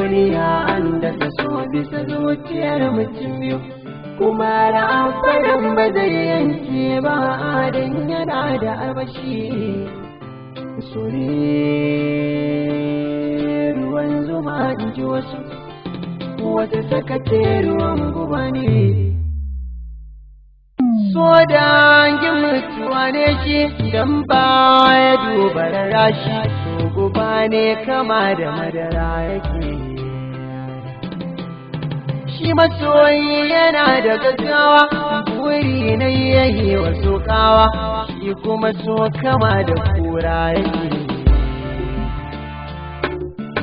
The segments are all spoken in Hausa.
duniya an dasa so bisa zuciyar mutum biyu, kuma ra'afarin ba zai yanke ba adan yana da armashi. So ne ruwan zuma in ji wasu, wata sakace ruwan guba ne. So dangin mutuwa ne shi don ba ya duba rashi, so guba ne kama da madara yake. Shi masoyi yana da gaggawa, wuri na yayi wasu kawa, shi kuma so kama da kura yake.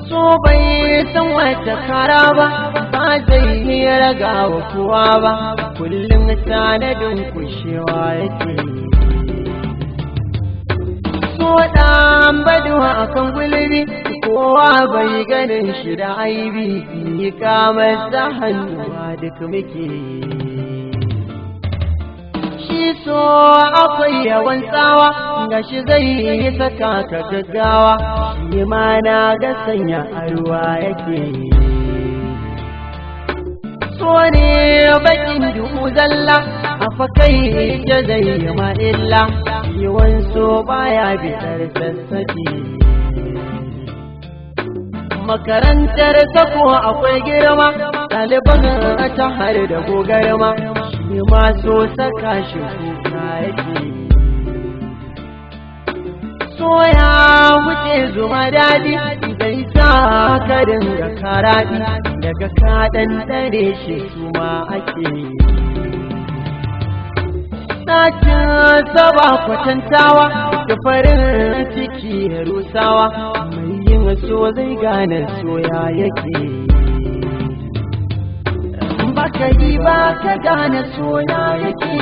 So bai san wata kara ba, ba zai yi raga wa kowa ba, kullum tanadin kushewa yake. So ɗan baduwa akan gulbi, kowa bai ganin shi da aibi, yi kamar sa hannuwa duk muke. Shi so akwai yawan tsawa, ga shi zai yi saka ka gaggawa, shi ma na ga sanya a ruwa yake. So ne bakin duhu zalla, a fakai ta zai yi ma illa, yawan so baya bitar sassafi. Makarantar sako akwai girma, ɗaliban ta har da gogarma, shi ma so saka shi kuka yake. So ya wuce zuma daɗi, zai sa ka dinga karaɗi, daga kaɗan ɗare shi suma ake. Ɗakin saba kwatantawa, da farin ciki ya rusawa, mai yin so zai gane soya yake. Baka yi ba ka gane soya yake.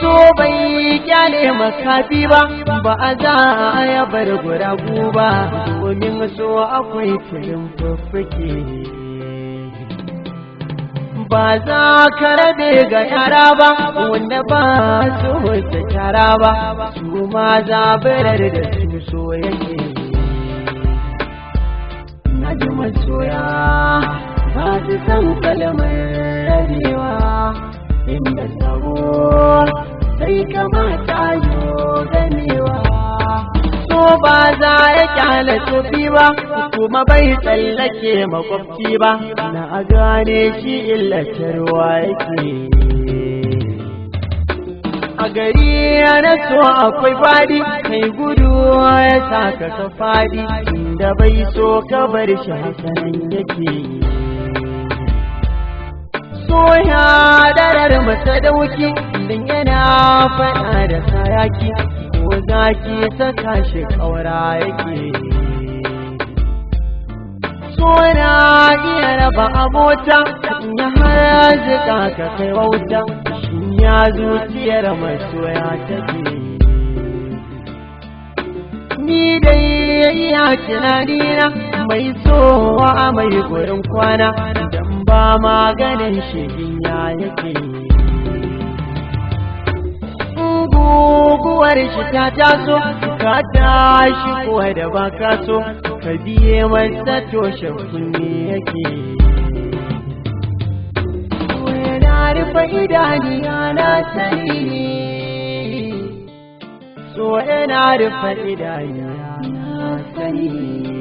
So bai kyale makafi ba, ba a za a ya bar guragu ba, domin so akwai filin fuffuke. Ba za ka rabe ga yara ba, wanda ba su wata kyara ba, su ma zabirar da su so yake. Na ji masoya ba su san kalmar rabewa, inda sabo sai kamata yo ganewa. So ba za ya kyale tofi ba, kuma bai tsallake makwabci ba, na gane shi illatarwa yake. A gari na so akwai fadi, kai gudu ya saka ka fadi, inda bai so ka bar shi hakanan yake. So ya darar masa dauki, din yana faɗa da sayaki, ko zaki saka shi ƙaura yake. So na iya raba abota, ya harzika ka kai wauta, shi ya zuciyar masoya take. Ni dai iya tunanina, mai sowa mai gurin kwana, dan ba maganin shigin ya yake. Guguwar shi ta taso, ka tashi kuwa da ba ka so, ka biye masa toshe kunne yake. Yana rufe idaniya na sani, so yana rufe idaniya na sani.